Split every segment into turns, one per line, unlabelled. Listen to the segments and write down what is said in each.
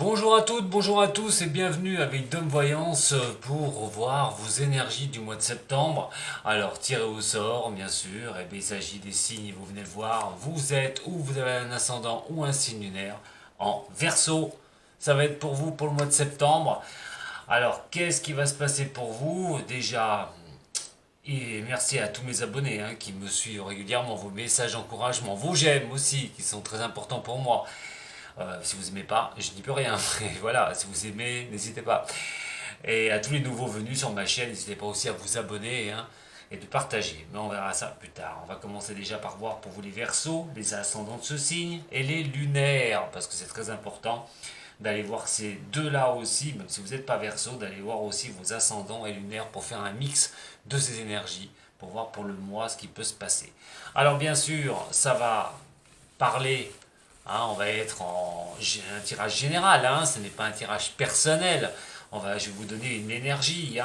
Bonjour à toutes, bonjour à tous et bienvenue avec Dom Voyance pour voir vos énergies du mois de septembre. Alors tirez au sort bien sûr, et bien, il s'agit des signes, vous venez le voir, vous êtes ou vous avez un ascendant ou un signe lunaire en Verseau. Ça va être pour vous pour le mois de septembre. Alors qu'est-ce qui va se passer pour vous? Déjà, et merci à tous mes abonnés qui me suivent régulièrement, vos messages d'encouragement, vos j'aime aussi qui sont très importants pour moi. Si vous aimez pas, je n'y peux rien. Et voilà, si vous aimez, n'hésitez pas. Et à tous les nouveaux venus sur ma chaîne, n'hésitez pas aussi à vous abonner et de partager. Mais on verra ça plus tard. On va commencer déjà par voir pour vous les Verseaux, les ascendants de ce signe et les lunaires, parce que c'est très important d'aller voir ces deux-là aussi, même si vous n'êtes pas Verseau, d'aller voir aussi vos ascendants et lunaires pour faire un mix de ces énergies, pour voir pour le mois ce qui peut se passer. Alors bien sûr, ça va parler. On va être en un tirage général, ce n'est pas un tirage personnel. Je vais vous donner une énergie,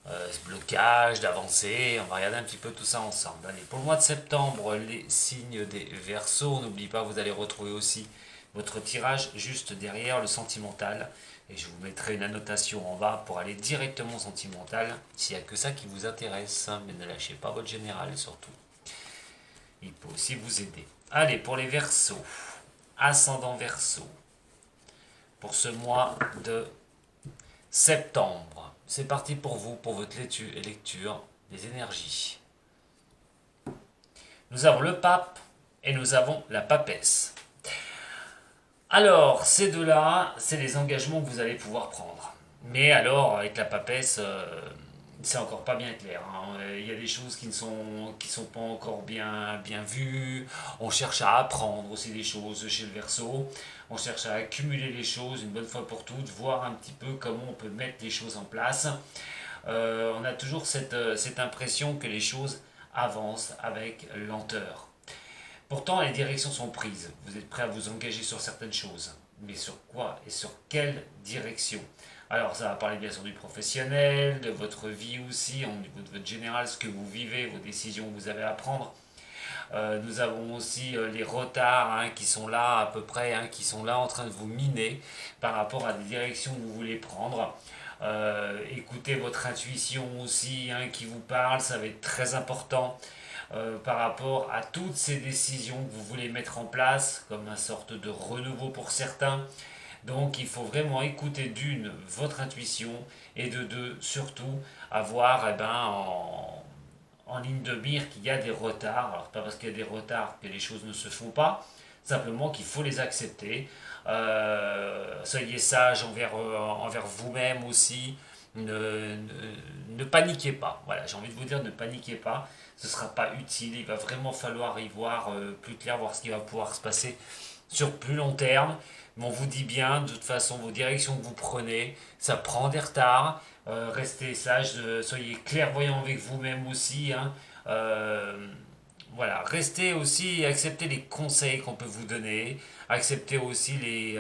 ce blocage, d'avancer. On va regarder un petit peu tout ça ensemble. Allez, pour le mois de septembre, les signes des Verseaux. N'oubliez pas, vous allez retrouver aussi votre tirage juste derrière le sentimental. Et je vous mettrai une annotation en bas pour aller directement au sentimental, s'il n'y a que ça qui vous intéresse. Mais ne lâchez pas votre général surtout. Il peut aussi vous aider. Allez, pour les Verseaux, ascendant Verseau, pour ce mois de septembre. C'est parti pour vous, pour votre lecture des énergies. Nous avons le pape et nous avons la papesse. Alors, ces deux-là, c'est les engagements que vous allez pouvoir prendre. Mais alors, avec la papesse, c'est encore pas bien clair. Il y a des choses qui sont pas encore bien vues. On cherche à apprendre aussi des choses chez le Verseau. On cherche à accumuler les choses une bonne fois pour toutes, voir un petit peu comment on peut mettre les choses en place. On a toujours cette impression que les choses avancent avec lenteur. Pourtant, les directions sont prises. Vous êtes prêt à vous engager sur certaines choses. Mais sur quoi et sur quelle direction? Alors, ça va parler bien sûr du professionnel, de votre vie aussi, au niveau de votre général, ce que vous vivez, vos décisions que vous avez à prendre. Nous avons aussi les retards qui sont là à peu près, qui sont là en train de vous miner par rapport à des directions que vous voulez prendre. Écoutez votre intuition aussi qui vous parle, ça va être très important. Par rapport à toutes ces décisions que vous voulez mettre en place, comme une sorte de renouveau pour certains. Donc il faut vraiment écouter d'une, votre intuition, et de deux, surtout, avoir en ligne de mire qu'il y a des retards. Alors pas parce qu'il y a des retards que les choses ne se font pas, simplement qu'il faut les accepter. Soyez sage envers vous-même aussi. Ne paniquez pas. Voilà, j'ai envie de vous dire, ne paniquez pas. Ce ne sera pas utile. Il va vraiment falloir y voir plus clair, voir ce qui va pouvoir se passer sur plus long terme. Mais on vous dit bien, de toute façon, vos directions que vous prenez, ça prend des retards. Restez sage, soyez clairvoyant avec vous-même aussi. Voilà, restez aussi, acceptez les conseils qu'on peut vous donner, acceptez aussi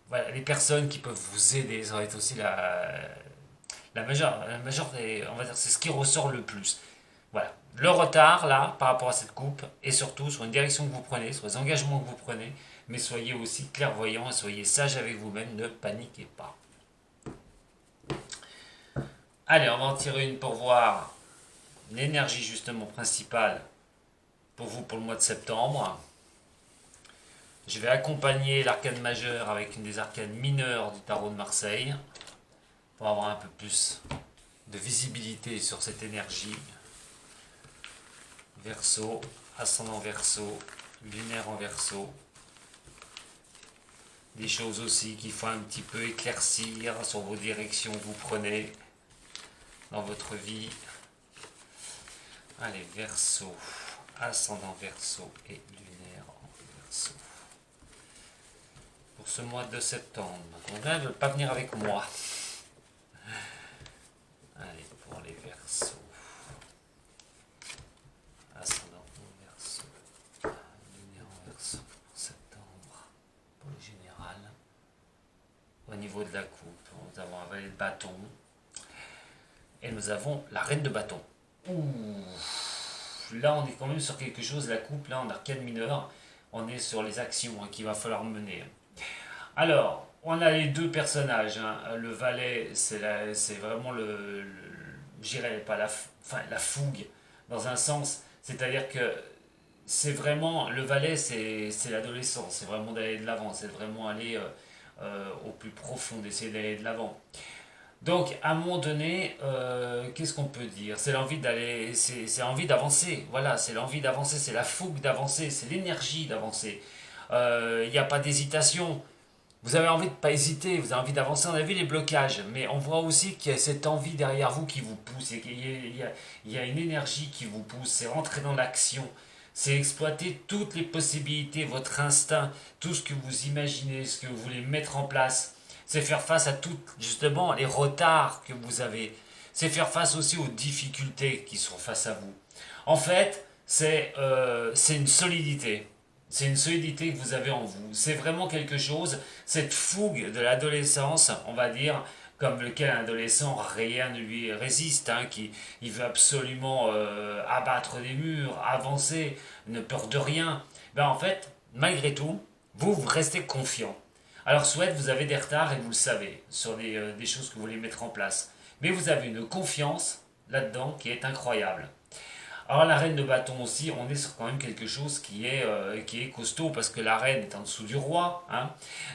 voilà, les personnes qui peuvent vous aider. Ça va être aussi la majeure on va dire, c'est ce qui ressort le plus. Voilà, le retard là par rapport à cette coupe et surtout sur une direction que vous prenez, sur les engagements que vous prenez, mais soyez aussi clairvoyant et soyez sage avec vous-même, ne paniquez pas. Allez, on va en tirer une pour voir l'énergie justement principale pour vous pour le mois de septembre. Je vais accompagner l'arcane majeur avec une des arcanes mineures du tarot de Marseille pour avoir un peu plus de visibilité sur cette énergie. Verseau, ascendant Verseau, lunaire en Verseau. Des choses aussi qu'il faut un petit peu éclaircir sur vos directions que vous prenez dans votre vie. Allez, Verseau, ascendant Verseau et lunaire en Verseau. Pour ce mois de septembre. Donc là, ne veut pas venir avec moi. Allez, pour les Verseaux. Ascendant en Verseau. Lunaire en Verseau pour septembre. Pour le général. Au niveau de la coupe, nous avons un valet de bâton. Et nous avons la reine de bâton. Ouh. Là, on est quand même sur quelque chose. La coupe, là, en arcane mineur, on est sur les actions qu'il va falloir mener. Alors, on a les deux personnages, hein. Le valet, c'est vraiment je dirais pas enfin, la fougue, dans un sens. C'est-à-dire que c'est vraiment, le valet, c'est l'adolescence, c'est vraiment d'aller de l'avant, c'est vraiment aller au plus profond, d'essayer d'aller de l'avant. Donc, à un moment donné, qu'est-ce qu'on peut dire? C'est l'envie d'aller, c'est l'envie d'avancer. Voilà, c'est l'envie d'avancer, c'est la fougue d'avancer, c'est l'énergie d'avancer. Il n'y a pas d'hésitation. Vous avez envie de ne pas hésiter, vous avez envie d'avancer. On a vu les blocages, mais on voit aussi qu'il y a cette envie derrière vous qui vous pousse. Il y a une énergie qui vous pousse. C'est rentrer dans l'action. C'est exploiter toutes les possibilités, votre instinct, tout ce que vous imaginez, ce que vous voulez mettre en place. C'est faire face à toutes, justement, les retards que vous avez. C'est faire face aussi aux difficultés qui sont face à vous. En fait, c'est une solidité. C'est une solidité que vous avez en vous. C'est vraiment quelque chose, cette fougue de l'adolescence, on va dire, comme lequel un adolescent, rien ne lui résiste, hein, qui il veut absolument abattre des murs, avancer, ne peur de rien. Ben en fait, malgré tout, vous restez confiant. Alors soit vous avez des retards et vous le savez sur des choses que vous voulez mettre en place. Mais vous avez une confiance là-dedans qui est incroyable. Alors la reine de bâton aussi, on est sur quand même quelque chose qui est costaud parce que la reine est en dessous du roi, hein.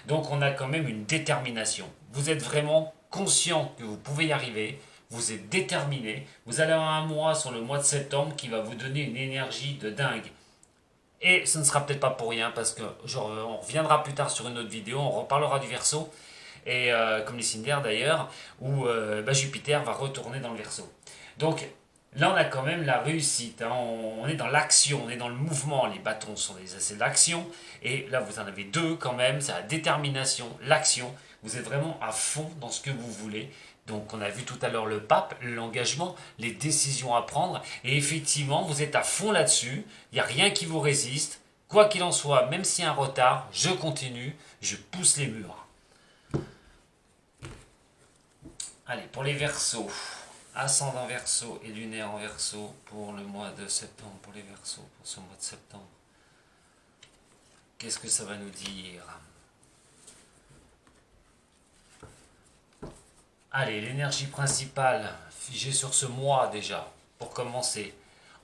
Donc on a quand même une détermination. Vous êtes vraiment conscient que vous pouvez y arriver, vous êtes déterminé, vous allez avoir un mois sur le mois de septembre qui va vous donner une énergie de dingue. Et ce ne sera peut-être pas pour rien parce que on reviendra plus tard sur une autre vidéo, on reparlera du Verseau, et comme les Cinder d'ailleurs, où Jupiter va retourner dans le Verseau. Donc là, on a quand même la réussite, hein. On est dans l'action, on est dans le mouvement. Les bâtons sont des essais d'action. Et là, vous en avez deux quand même. C'est la détermination, l'action. Vous êtes vraiment à fond dans ce que vous voulez. Donc, on a vu tout à l'heure le pape, l'engagement, les décisions à prendre. Et effectivement, vous êtes à fond là-dessus. Il n'y a rien qui vous résiste. Quoi qu'il en soit, même s'il y a un retard, je continue, je pousse les murs. Allez, pour les versos. Ascendant Verseau et lunaire en Verseau pour le mois de septembre, pour les Verseaux, pour ce mois de septembre. Qu'est-ce que ça va nous dire? Allez, l'énergie principale figée sur ce mois déjà, pour commencer.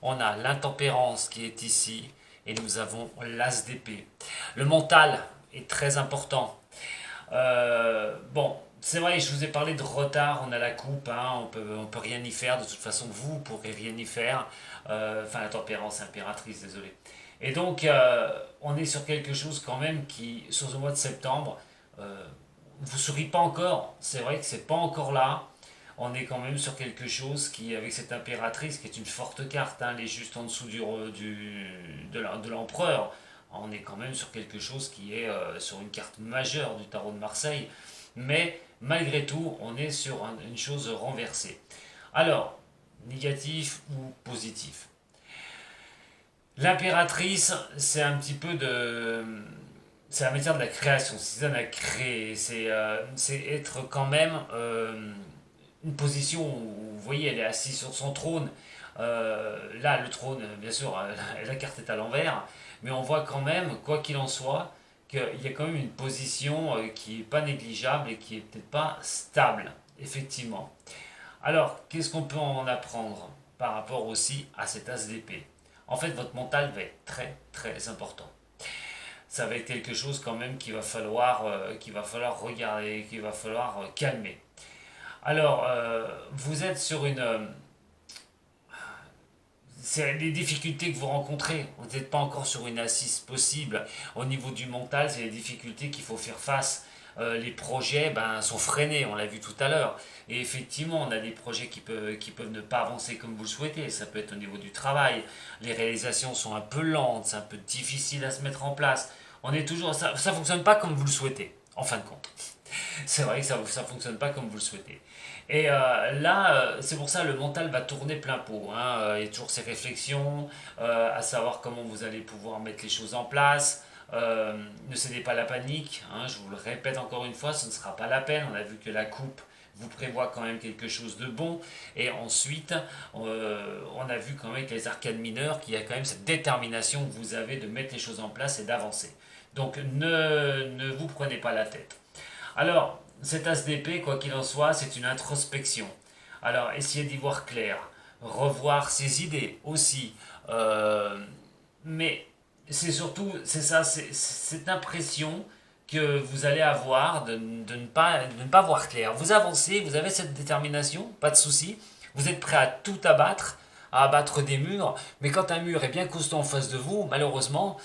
On a l'intempérance qui est ici et nous avons l'as d'épée. Le mental est très important. Bon, c'est vrai, je vous ai parlé de retard, on a la coupe, hein, on peut rien y faire, de toute façon vous pourrez rien y faire, enfin la tempérance impératrice, désolé. Et donc on est sur quelque chose quand même qui, sur ce mois de septembre, vous sourit pas encore, c'est vrai que c'est pas encore là, on est quand même sur quelque chose qui, avec cette impératrice, qui est une forte carte, hein, elle est juste en dessous de l'empereur, on est quand même sur quelque chose qui est sur une carte majeure du tarot de Marseille, mais malgré tout, on est sur une chose renversée. Alors, négatif ou positif? L'impératrice, c'est un petit peu de... C'est la matière de la création, c'est ça, à créer, c'est être quand même une position où, vous voyez, elle est assise sur son trône. Là, le trône, bien sûr, la carte est à l'envers, mais on voit quand même, quoi qu'il en soit, qu'il y a quand même une position qui n'est pas négligeable et qui n'est peut-être pas stable, effectivement. Alors, qu'est-ce qu'on peut en apprendre par rapport aussi à cet as d'épée? En fait, votre mental va être très très important. Ça va être quelque chose quand même qu'il va falloir regarder, qu'il va falloir calmer. Alors, vous êtes sur une, c'est les difficultés que vous rencontrez. Vous n'êtes pas encore sur une assise possible. Au niveau du mental, c'est les difficultés qu'il faut faire face. Les projets sont freinés, on l'a vu tout à l'heure. Et effectivement, on a des projets qui peuvent ne pas avancer comme vous le souhaitez. Ça peut être au niveau du travail. Les réalisations sont un peu lentes, c'est un peu difficile à se mettre en place. On est toujours, ça ne fonctionne pas comme vous le souhaitez, en fin de compte. C'est vrai que ça ne fonctionne pas comme vous le souhaitez. Et là, c'est pour ça que le mental va tourner plein pot, hein. Il y a toujours ces réflexions, à savoir comment vous allez pouvoir mettre les choses en place. Ne cédez pas à la panique, hein, je vous le répète encore une fois, ce ne sera pas la peine. On a vu que la coupe vous prévoit quand même quelque chose de bon. Et ensuite, on a vu quand même avec les arcanes mineures qu'il y a quand même cette détermination que vous avez de mettre les choses en place et d'avancer. Donc ne vous prenez pas la tête. Alors, cet as d'épée, quoi qu'il en soit, c'est une introspection. Alors, essayez d'y voir clair, revoir ses idées aussi. Euh, mais c'est surtout, c'est ça, c'est cette impression que vous allez avoir de ne pas voir clair. Vous avancez, vous avez cette détermination, pas de souci. Vous êtes prêt à tout abattre, à abattre des murs. Mais quand un mur est bien costaud en face de vous, malheureusement,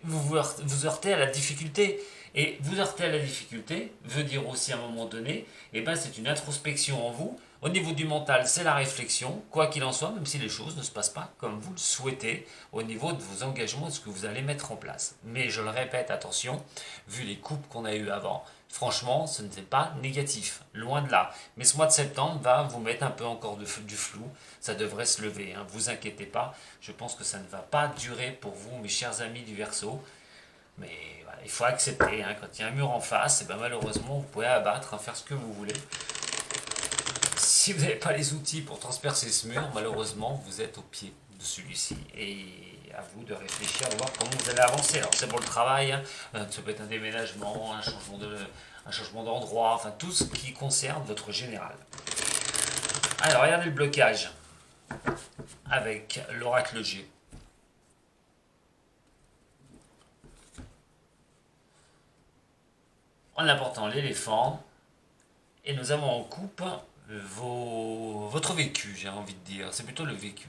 vous heurtez à la difficulté. Et vous heurter à la difficulté veut dire aussi à un moment donné, c'est une introspection en vous. Au niveau du mental, c'est la réflexion, quoi qu'il en soit, même si les choses ne se passent pas comme vous le souhaitez au niveau de vos engagements, de ce que vous allez mettre en place. Mais je le répète, attention, vu les coupes qu'on a eues avant, franchement, ce n'était pas négatif, loin de là. Mais ce mois de septembre va vous mettre un peu encore du flou, ça devrait se lever, hein. Vous inquiétez pas, je pense que ça ne va pas durer pour vous, mes chers amis du Verseau. Mais voilà, il faut accepter, hein, quand il y a un mur en face, malheureusement, vous pouvez abattre, hein, faire ce que vous voulez. Si vous n'avez pas les outils pour transpercer ce mur, malheureusement, vous êtes au pied de celui-ci. Et à vous de réfléchir, de voir comment vous allez avancer. Alors c'est pour le travail, hein, ça peut être un déménagement, un changement d'endroit, enfin tout ce qui concerne votre général. Alors regardez le blocage avec l'oracle G. En apportant l'éléphant, et nous avons en coupe votre vécu, j'ai envie de dire. C'est plutôt le vécu.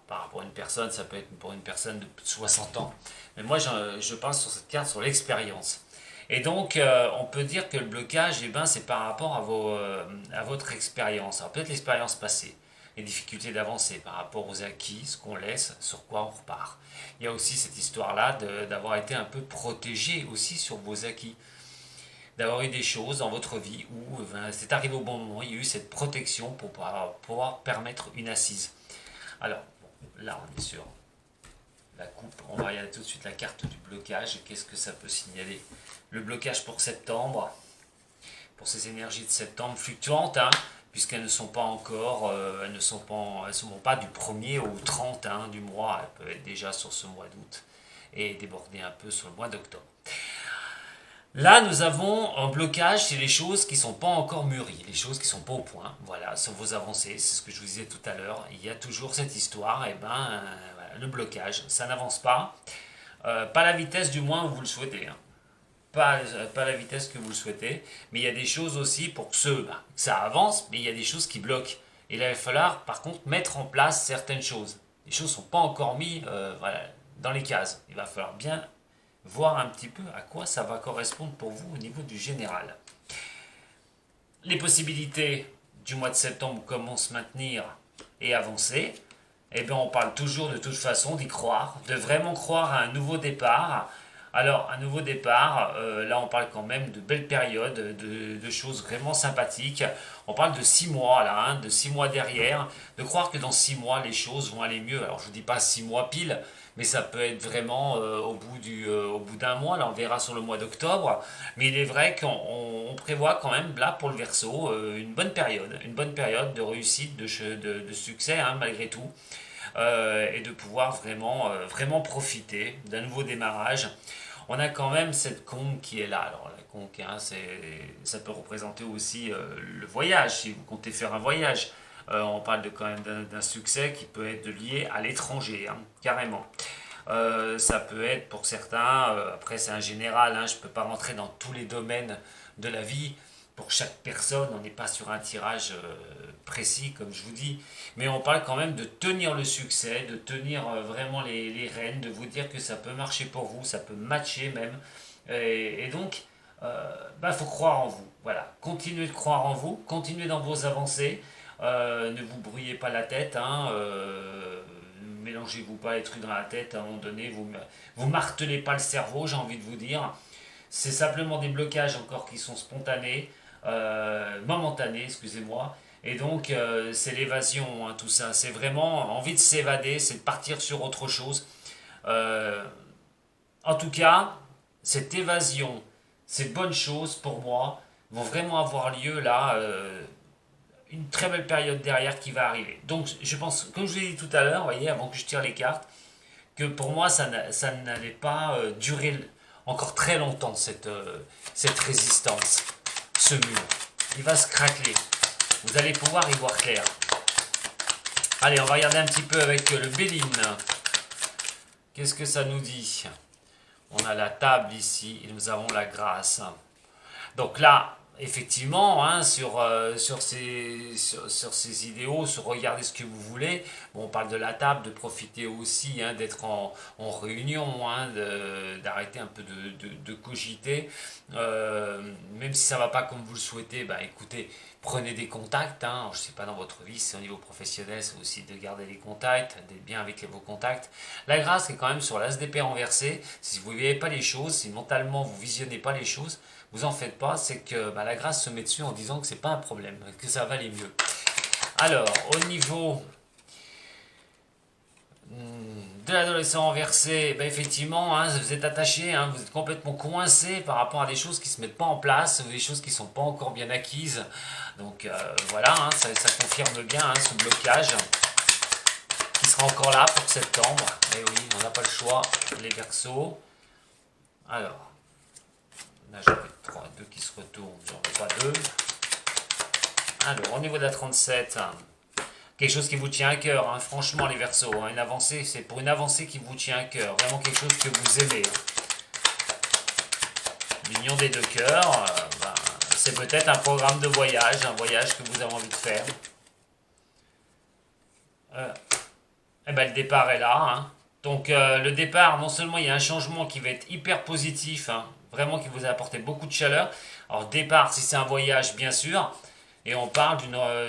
Par rapport à une personne, ça peut être pour une personne de 60 ans. Mais moi, je parle sur cette carte sur l'expérience. Et donc, on peut dire que le blocage, c'est par rapport à votre expérience. Alors peut-être l'expérience passée, les difficultés d'avancer par rapport aux acquis, ce qu'on laisse, sur quoi on repart. Il y a aussi cette histoire-là d'avoir été un peu protégé aussi sur vos acquis, d'avoir eu des choses dans votre vie où c'est arrivé au bon moment, il y a eu cette protection pour pouvoir permettre une assise. Alors, bon, là on est sur la coupe, on va regarder tout de suite la carte du blocage, qu'est-ce que ça peut signaler. Le blocage pour septembre, pour ces énergies de septembre fluctuantes, hein, puisqu'elles ne sont pas encore, elles ne sont pas du 1er au 30 du mois, elles peuvent être déjà sur ce mois d'août et déborder un peu sur le mois d'octobre. Là, nous avons un blocage chez les choses qui ne sont pas encore mûries, les choses qui ne sont pas au point. Voilà, sur vos avancées, c'est ce que je vous disais tout à l'heure. Il y a toujours cette histoire, voilà, le blocage, ça n'avance pas. Pas la vitesse du moins où vous le souhaitez, hein. Pas la vitesse que vous le souhaitez. Mais il y a des choses aussi pour que ça avance, mais il y a des choses qui bloquent. Et là, il va falloir par contre mettre en place certaines choses. Les choses ne sont pas encore mises voilà, dans les cases. Il va falloir bien voir un petit peu à quoi ça va correspondre pour vous au niveau du général. Les possibilités du mois de septembre comment se maintenir et avancer, on parle toujours de toute façon d'y croire, de vraiment croire à un nouveau départ. Alors, un nouveau départ, là on parle quand même de belles périodes, de choses vraiment sympathiques. On parle de 6 mois là, de 6 mois derrière, de croire que dans 6 mois les choses vont aller mieux. Alors je ne vous dis pas 6 mois pile, mais ça peut être vraiment au bout d'un mois, là on verra sur le mois d'octobre. Mais il est vrai qu'on prévoit quand même là pour le Verseau une bonne période de réussite, de succès malgré tout. Et de pouvoir vraiment profiter d'un nouveau démarrage. On a quand même cette conque qui est là. Alors la conque, ça peut représenter aussi le voyage, si vous comptez faire un voyage. On parle quand même d'un succès qui peut être lié à l'étranger, carrément. Ça peut être pour certains, après c'est un général, je ne peux pas rentrer dans tous les domaines de la vie. Pour chaque personne, on n'est pas sur un tirage précis, comme je vous dis, mais on parle quand même de tenir le succès, de tenir vraiment les rênes, de vous dire que ça peut marcher pour vous, ça peut matcher même. Et donc, faut croire en vous. Voilà, continuez de croire en vous, continuez dans vos avancées, ne vous brouillez pas la tête, ne mélangez-vous pas les trucs dans la tête, à un moment donné, vous martelez pas le cerveau, j'ai envie de vous dire. C'est simplement des blocages encore qui sont spontanés, momentanés, excusez-moi. Et donc, c'est l'évasion, tout ça. C'est vraiment envie de s'évader, c'est de partir sur autre chose. Euh, En tout cas, cette évasion, ces bonnes choses pour moi vont vraiment avoir lieu là, une très belle période derrière qui va arriver. Donc, je pense, comme je vous l'ai dit tout à l'heure, vous voyez, avant que je tire les cartes, que pour moi, ça n'allait pas durer encore très longtemps, cette résistance, ce mur. Il va se craqueler. Vous allez pouvoir y voir clair. Allez, on va regarder un petit peu avec le Béline. Qu'est-ce que ça nous dit? On a la table ici et nous avons la grâce. Donc là, effectivement, hein, sur ces idéaux, sur regarder ce que vous voulez, bon, on parle de la table, de profiter aussi, hein, d'être en réunion, hein, d'arrêter un peu de cogiter. Même si ça ne va pas comme vous le souhaitez, bah, écoutez, prenez des contacts. Hein, je ne sais pas dans votre vie, c'est au niveau professionnel, c'est aussi de garder les contacts, d'être bien avec vos contacts. La grâce est quand même sur l'as d'épée renversé. Si vous ne voyez pas les choses, si mentalement vous ne visionnez pas les choses, vous en faites pas, c'est que bah, la grâce se met dessus en disant que c'est pas un problème, que ça va aller mieux. Alors, au niveau de l'adolescent renversé, bah, effectivement, hein, vous êtes attaché, hein, vous êtes complètement coincé par rapport à des choses qui ne se mettent pas en place, ou des choses qui ne sont pas encore bien acquises. Donc voilà, hein, ça confirme bien hein, ce blocage qui sera encore là pour septembre. Et oui, on n'a pas le choix, les Verseaux. Alors, là j'avais 2 qui se retournent, j'en veux pas 2. Alors, au niveau de la 37, quelque chose qui vous tient à cœur, hein, franchement les Verseaux, hein, une avancée, c'est pour une avancée qui vous tient à cœur, vraiment quelque chose que vous aimez. L'union des 2 cœurs, ben, c'est peut-être un programme de voyage, un voyage que vous avez envie de faire. Et ben, le départ est là. Hein. Donc le départ, non seulement il y a un changement qui va être hyper positif, hein, vraiment qui vous a apporté beaucoup de chaleur. Alors départ, si c'est un voyage, bien sûr, et on parle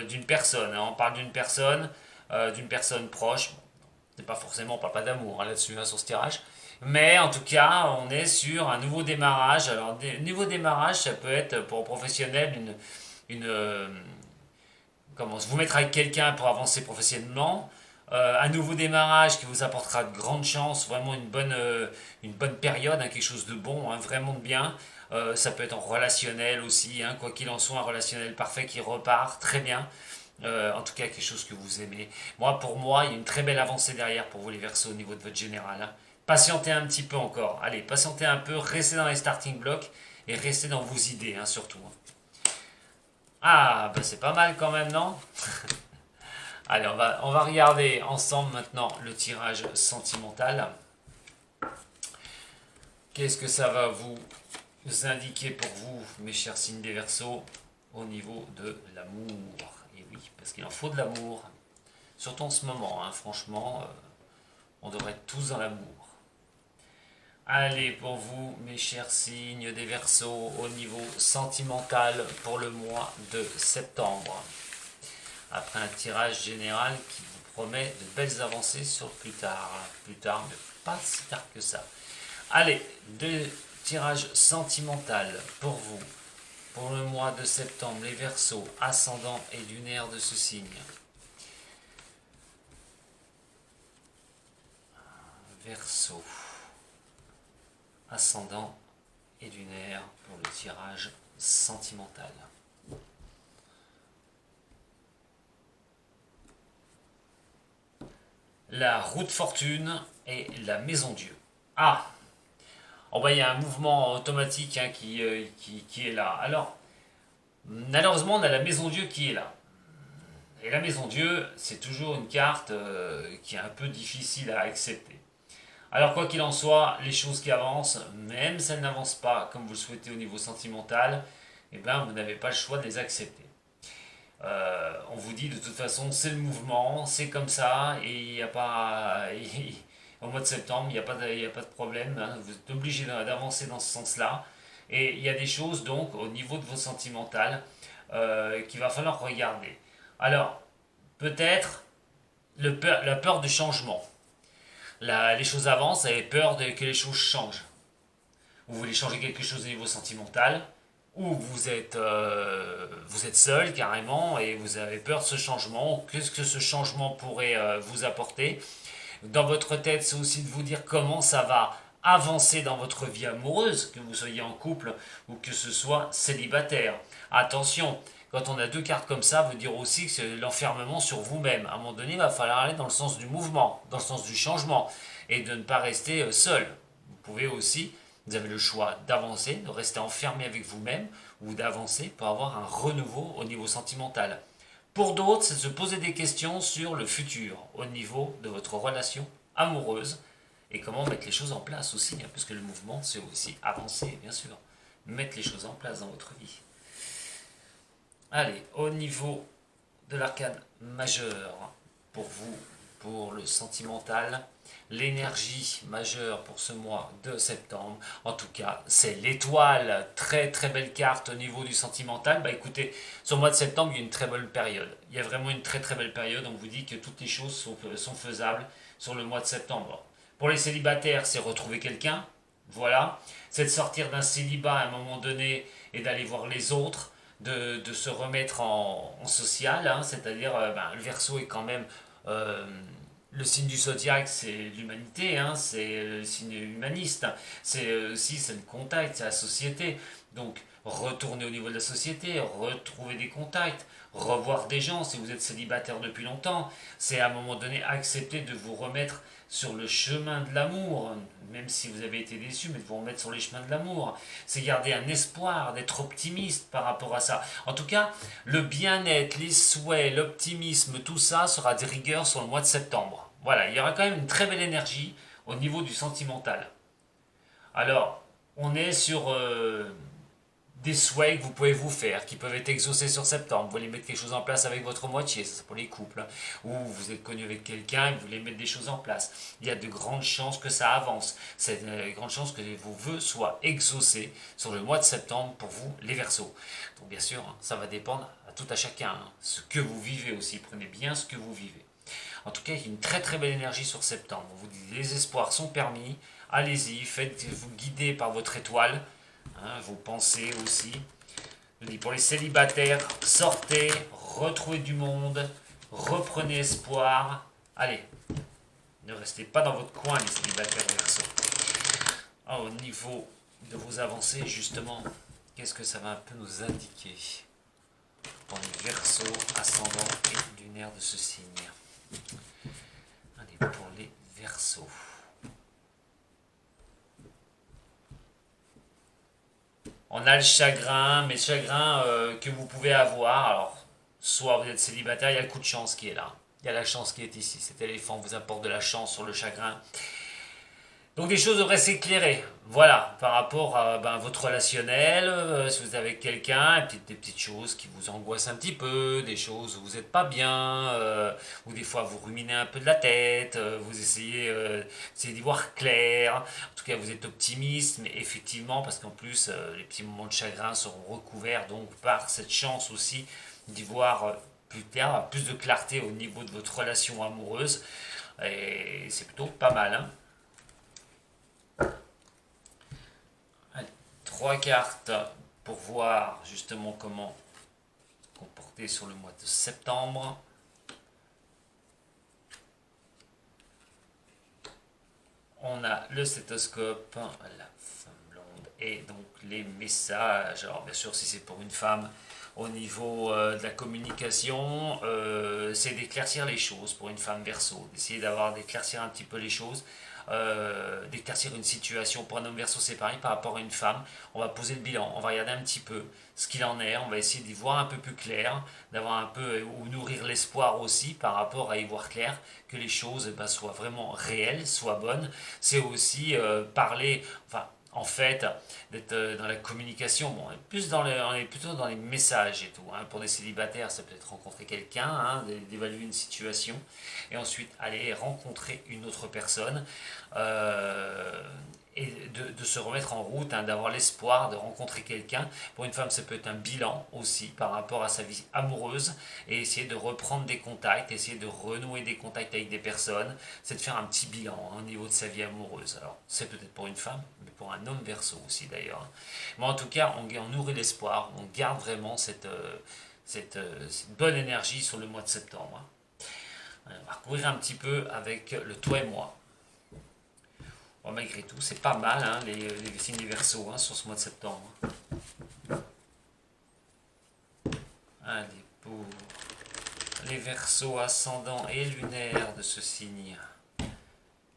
d'une personne, hein, on parle d'une personne proche. C'est pas forcément, on parle pas d'amour hein, là-dessus, hein, sur ce tirage. Mais en tout cas, on est sur un nouveau démarrage. Alors, nouveau démarrage, ça peut être pour un professionnel comment vous mettre avec quelqu'un pour avancer professionnellement. Un nouveau démarrage qui vous apportera de grandes chances, vraiment une bonne période, hein, quelque chose de bon, hein, vraiment de bien. Ça peut être en relationnel aussi, hein, quoi qu'il en soit, un relationnel parfait qui repart très bien. En tout cas, quelque chose que vous aimez. Pour moi, il y a une très belle avancée derrière pour vous les Verseaux au niveau de votre général. Hein. Patientez un petit peu encore. Allez, patientez un peu, restez dans les starting blocks et restez dans vos idées, hein, surtout. Ah, bah c'est pas mal quand même, non? Allez, on va regarder ensemble maintenant le tirage sentimental. Qu'est-ce que ça va vous indiquer pour vous, mes chers signes des Verseaux, au niveau de l'amour? Et oui, parce qu'il en faut de l'amour. Surtout en ce moment, hein, franchement, on devrait être tous dans l'amour. Allez, pour vous, mes chers signes des Verseaux, au niveau sentimental pour le mois de septembre. Après un tirage général qui vous promet de belles avancées sur plus tard. Plus tard, mais pas si tard que ça. Allez, 2 tirages sentimental pour vous. Pour le mois de septembre, les Verseaux, ascendant et lunaire de ce signe. Verseau, ascendant et lunaire pour le tirage sentimental. La roue de fortune et la maison Dieu. Ah, oh bah, il y a un mouvement automatique hein, qui est là. Alors, malheureusement, on a la maison Dieu qui est là. Et la maison Dieu, c'est toujours une carte qui est un peu difficile à accepter. Alors quoi qu'il en soit, les choses qui avancent, même si elles n'avancent pas comme vous le souhaitez au niveau sentimental, eh ben, vous n'avez pas le choix de les accepter. On vous dit de toute façon c'est le mouvement, c'est comme ça, et il n'y a pas... au mois de septembre, il n'y a, a pas de problème, hein, vous êtes obligé d'avancer dans ce sens-là. Et il y a des choses donc au niveau de vos sentimentales qu'il va falloir regarder. Alors, peut-être la peur du changement. Les choses avancent, vous avez peur que les choses changent. Vous voulez changer quelque chose au niveau sentimental, ou vous êtes seul carrément et vous avez peur de ce changement. Qu'est-ce que ce changement pourrait vous apporter? Dans votre tête, c'est aussi de vous dire comment ça va avancer dans votre vie amoureuse, que vous soyez en couple ou que ce soit célibataire. Attention, quand on a 2 cartes comme ça, veut dire aussi que c'est l'enfermement sur vous-même. À un moment donné, il va falloir aller dans le sens du mouvement, dans le sens du changement. et de ne pas rester seul. Vous pouvez aussi, vous avez le choix d'avancer, de rester enfermé avec vous-même ou d'avancer pour avoir un renouveau au niveau sentimental. Pour d'autres, c'est de se poser des questions sur le futur au niveau de votre relation amoureuse et comment mettre les choses en place aussi, hein, parce que le mouvement, c'est aussi avancer, bien sûr. Mettre les choses en place dans votre vie. Allez, au niveau de l'arcane majeur, pour vous, pour le sentimental, l'énergie majeure pour ce mois de septembre, en tout cas, c'est l'étoile. Très très belle carte au niveau du sentimental. Bah écoutez, sur le mois de septembre, il y a une très belle période. Il y a vraiment une très très belle période. On vous dit que toutes les choses sont faisables sur le mois de septembre. Pour les célibataires, c'est retrouver quelqu'un. Voilà. C'est de sortir d'un célibat à un moment donné et d'aller voir les autres. De se remettre en social, hein, c'est-à-dire le Verseau est quand même le signe du zodiaque, c'est l'humanité, hein, c'est le signe humaniste, c'est aussi c'est le contact, c'est la société. Donc retourner au niveau de la société, retrouver des contacts, revoir des gens si vous êtes célibataire depuis longtemps, c'est à un moment donné accepter de vous remettre sur le chemin de l'amour, même si vous avez été déçu, mais de vous remettre sur les chemins de l'amour. C'est garder un espoir, d'être optimiste par rapport à ça. En tout cas, le bien-être, les souhaits, l'optimisme, tout ça sera de rigueur sur le mois de septembre. Voilà, il y aura quand même une très belle énergie au niveau du sentimental. Alors, on est sur des souhaits que vous pouvez vous faire, qui peuvent être exaucés sur septembre. Vous voulez mettre quelque chose en place avec votre moitié, ça c'est pour les couples. Hein. Ou vous êtes connu avec quelqu'un et vous voulez mettre des choses en place. Il y a de grandes chances que ça avance. C'est de grandes chances que vos vœux soient exaucés sur le mois de septembre pour vous, les Verseaux. Donc bien sûr, hein, ça va dépendre à tout à chacun. Hein. Ce que vous vivez aussi, prenez bien ce que vous vivez. En tout cas, il y a une très très belle énergie sur septembre. On vous dit les espoirs sont permis. Allez-y, faites-vous guider par votre étoile. Hein, vos pensées aussi. Je dis pour les célibataires, sortez, retrouvez du monde, reprenez espoir. Allez, ne restez pas dans votre coin les célibataires Verseau. Ah, au niveau de vos avancées, justement, qu'est-ce que ça va un peu nous indiquer pour les Verseaux, ascendant et lunaire de ce signe? Allez, pour les Verseaux. On a le chagrin, mais le chagrin que vous pouvez avoir. Alors, soit vous êtes célibataire, il y a le coup de chance qui est là. Il y a la chance qui est ici. Cet éléphant vous apporte de la chance sur le chagrin. Donc des choses devraient s'éclairer, voilà, par rapport à votre relationnel, si vous êtes avec quelqu'un, et puis des petites choses qui vous angoissent un petit peu, des choses où vous n'êtes pas bien, ou des fois vous ruminez un peu de la tête, vous essayez d'y voir clair, en tout cas vous êtes optimiste, mais effectivement, parce qu'en plus les petits moments de chagrin seront recouverts donc par cette chance aussi d'y voir plus tard, plus de clarté au niveau de votre relation amoureuse, et c'est plutôt pas mal, hein. Trois cartes pour voir justement comment se comporter sur le mois de septembre. On a le stéthoscope, la femme blonde et donc les messages. Alors bien sûr si c'est pour une femme, au niveau de la communication, c'est d'éclaircir les choses pour une femme Verseau, d'essayer d'éclaircir un petit peu les choses. D'éclaircir une situation. Pour un homme Verseau, c'est pareil par rapport à une femme. On va poser le bilan, on va regarder un petit peu ce qu'il en est, on va essayer d'y voir un peu plus clair, d'avoir un peu, ou nourrir l'espoir aussi par rapport à y voir clair, que les choses soient vraiment réelles, soient bonnes. C'est aussi parler, enfin, en fait, d'être dans la communication. Bon, on est plutôt dans les messages et tout. Hein. Pour des célibataires, ça peut être rencontrer quelqu'un, hein, d'évaluer une situation, et ensuite aller rencontrer une autre personne, et de se remettre en route, hein, d'avoir l'espoir de rencontrer quelqu'un. Pour une femme, ça peut être un bilan aussi par rapport à sa vie amoureuse, et essayer de reprendre des contacts, essayer de renouer des contacts avec des personnes, c'est de faire un petit bilan hein, au niveau de sa vie amoureuse. Alors, c'est peut-être pour une femme, mais pour un homme Verseau aussi d'ailleurs. Mais en tout cas, on nourrit l'espoir, on garde vraiment cette bonne énergie sur le mois de septembre. On va recouvrir un petit peu avec le toi et moi. Bon, malgré tout, c'est pas mal hein, les signes des Verseaux hein, sur ce mois de septembre. Allez, pour les Verseaux ascendants et lunaires de ce signe,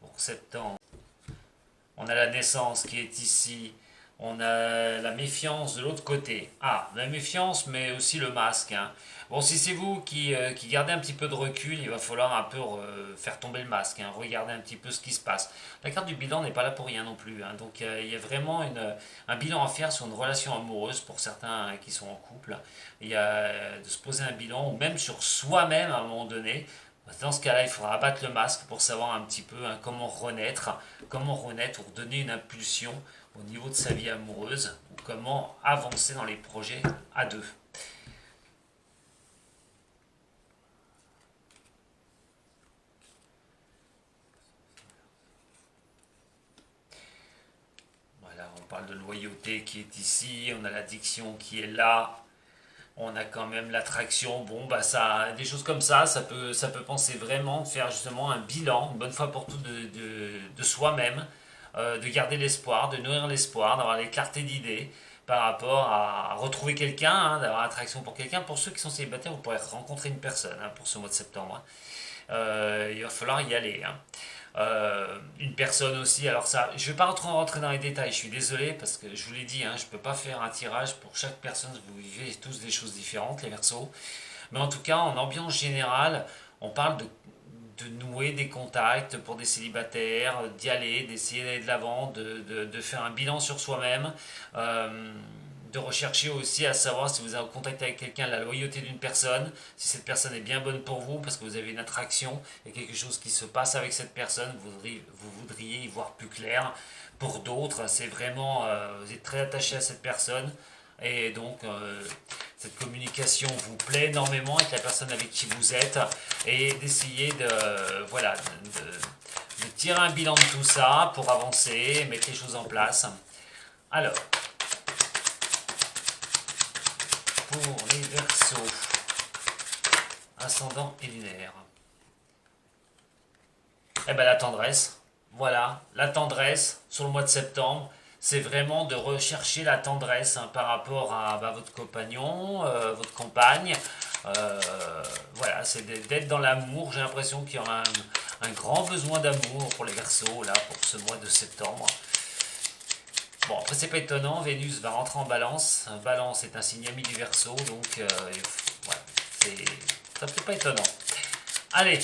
pour septembre. On a la naissance qui est ici. On a la méfiance de l'autre côté. Ah, la méfiance, mais aussi le masque, hein. Bon, si c'est vous qui gardez un petit peu de recul, il va falloir un peu faire tomber le masque, hein, regarder un petit peu ce qui se passe. La carte du bilan n'est pas là pour rien non plus, hein. Donc il y a vraiment un bilan à faire sur une relation amoureuse pour certains, hein, qui sont en couple. Il y a de se poser un bilan, ou même sur soi-même à un moment donné. Dans ce cas-là, il faudra abattre le masque pour savoir un petit peu, hein, comment renaître ou donner une impulsion au niveau de sa vie amoureuse, ou comment avancer dans les projets à deux. Voilà, on parle de loyauté qui est ici, on a l'addiction qui est là, on a quand même l'attraction. Bon, bah ça, des choses comme ça peut penser vraiment de faire justement un bilan, une bonne fois pour toutes, de soi-même, de garder l'espoir, de nourrir l'espoir, d'avoir les clartés d'idées par rapport à retrouver quelqu'un, hein, d'avoir attraction pour quelqu'un. Pour ceux qui sont célibataires, vous pourrez rencontrer une personne, hein, pour ce mois de septembre, hein. Il va falloir y aller, hein. Une personne aussi, alors ça, je ne vais pas rentrer dans les détails, je suis désolé parce que je vous l'ai dit, hein, je ne peux pas faire un tirage pour chaque personne, vous vivez tous des choses différentes, les Verseaux. Mais en tout cas, en ambiance générale, on parle de nouer des contacts pour des célibataires, d'y aller, d'essayer d'aller de l'avant, de faire un bilan sur soi-même, de rechercher aussi à savoir si vous êtes en contact avec quelqu'un, la loyauté d'une personne, si cette personne est bien bonne pour vous, parce que vous avez une attraction, et quelque chose qui se passe avec cette personne, vous voudriez y voir plus clair. Pour d'autres, c'est vraiment, vous êtes très attaché à cette personne, et donc cette communication vous plaît énormément avec la personne avec qui vous êtes, et d'essayer voilà, de tirer un bilan de tout ça pour avancer, mettre les choses en place. Alors, pour les Verseaux, ascendant et lunaire. Eh bien la tendresse, voilà, la tendresse sur le mois de septembre, c'est vraiment de rechercher la tendresse, hein, par rapport à votre compagnon, votre compagne. Euh, voilà, c'est d'être dans l'amour. J'ai l'impression qu'il y aura un grand besoin d'amour pour les Verseaux, là, pour ce mois de septembre. Bon, après, c'est pas étonnant, Vénus va rentrer en Balance. Balance est un signe ami du Verseau, donc ouais, ça fait pas étonnant. Allez,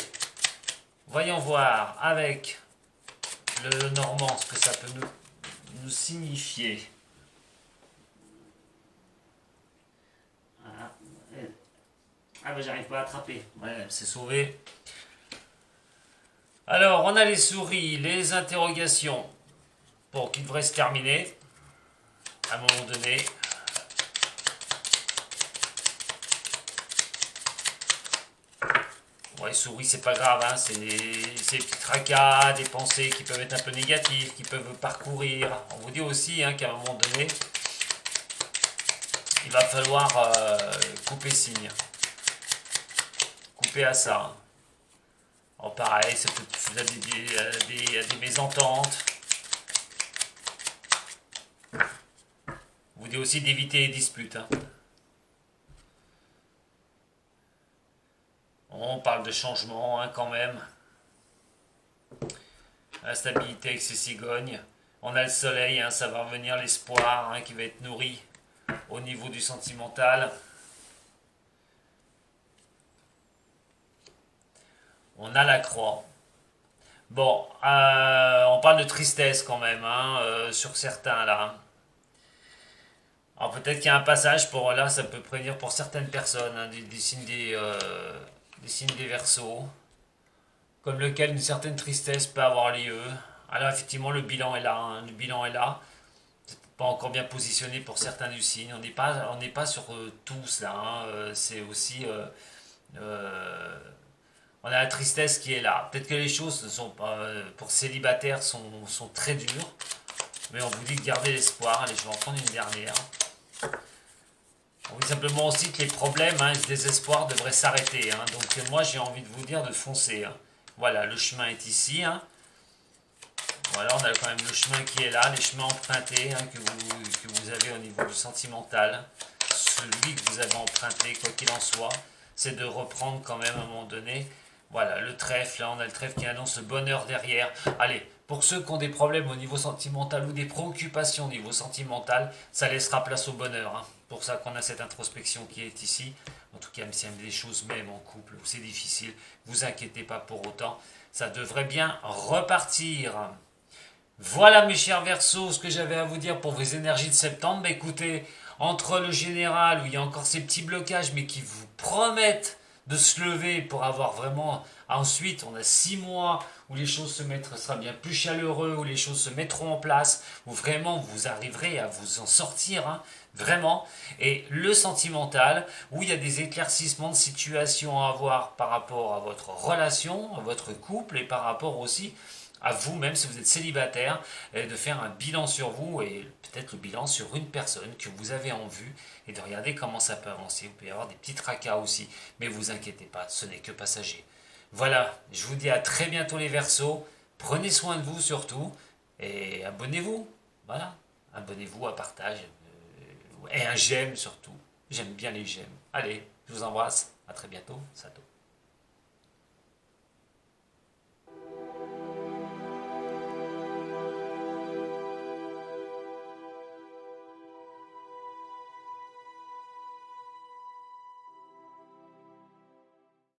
voyons voir avec le Normand ce que ça peut nous signifier. Ah bah j'arrive pas à attraper. Ouais, elle s'est sauvée. Alors, on a les souris, les interrogations. Bon, qui devraient se terminer à un moment donné. Ouais, souris, c'est pas grave, hein, c'est des petits tracas, des pensées qui peuvent être un peu négatives, qui peuvent parcourir. On vous dit aussi, hein, qu'à un moment donné, il va falloir couper signe. Couper à ça. Alors pareil, vous avez des mésententes. On vous dit aussi d'éviter les disputes, hein. On parle de changement, hein, quand même. La stabilité avec ces cigognes. On a le soleil, hein, ça va revenir, l'espoir, hein, qui va être nourri au niveau du sentimental. On a la croix. Bon, on parle de tristesse quand même, hein, sur certains là. Alors peut-être qu'il y a un passage pour là, ça peut prévenir pour certaines personnes, hein, des signes des signes des Verseaux, comme lequel une certaine tristesse peut avoir lieu. Alors effectivement, le bilan est là, hein, le bilan est là. C'est pas encore bien positionné pour certains du signe. On n'est pas sur tous là, hein, c'est aussi on a la tristesse qui est là. Peut-être que les choses sont pour célibataires sont très dures, mais on vous dit de garder l'espoir. Allez, je vais en prendre une dernière. On dit simplement aussi que les problèmes, hein, et ce désespoir devraient s'arrêter, hein. Donc moi j'ai envie de vous dire de foncer, hein. Voilà, le chemin est ici, hein. Voilà, on a quand même le chemin qui est là, les chemins empruntés, hein, que vous avez au niveau du sentimental. Celui que vous avez emprunté, quoi qu'il en soit, c'est de reprendre quand même à un moment donné Voilà, le trèfle, là on a le trèfle qui annonce le bonheur derrière. Allez, pour ceux qui ont des problèmes au niveau sentimental ou des préoccupations au niveau sentimental, ça laissera place au bonheur, hein. Pour ça qu'on a cette introspection qui est ici. En tout cas, même s'il y a des choses même en couple où c'est difficile, vous inquiétez pas pour autant. Ça devrait bien repartir. Voilà mes chers Verseaux, ce que j'avais à vous dire pour vos énergies de septembre. Bah, écoutez, entre le général où il y a encore ces petits blocages mais qui vous promettent de se lever pour avoir vraiment... Ensuite, on a 6 mois où les choses se mettront, sera bien plus chaleureux, où les choses se mettront en place, où vraiment vous arriverez à vous en sortir, hein, vraiment. Et le sentimental, où il y a des éclaircissements de situation à avoir par rapport à votre relation, à votre couple et par rapport aussi à vous, même si vous êtes célibataire, de faire un bilan sur vous et peut-être le bilan sur une personne que vous avez en vue et de regarder comment ça peut avancer. Vous pouvez y avoir des petits tracas aussi, mais vous inquiétez pas, ce n'est que passager. Voilà, je vous dis à très bientôt les Verseaux. Prenez soin de vous surtout et abonnez-vous. Voilà, abonnez-vous, à partage et un j'aime surtout. J'aime bien les j'aime. Allez, je vous embrasse. À très bientôt. Sato.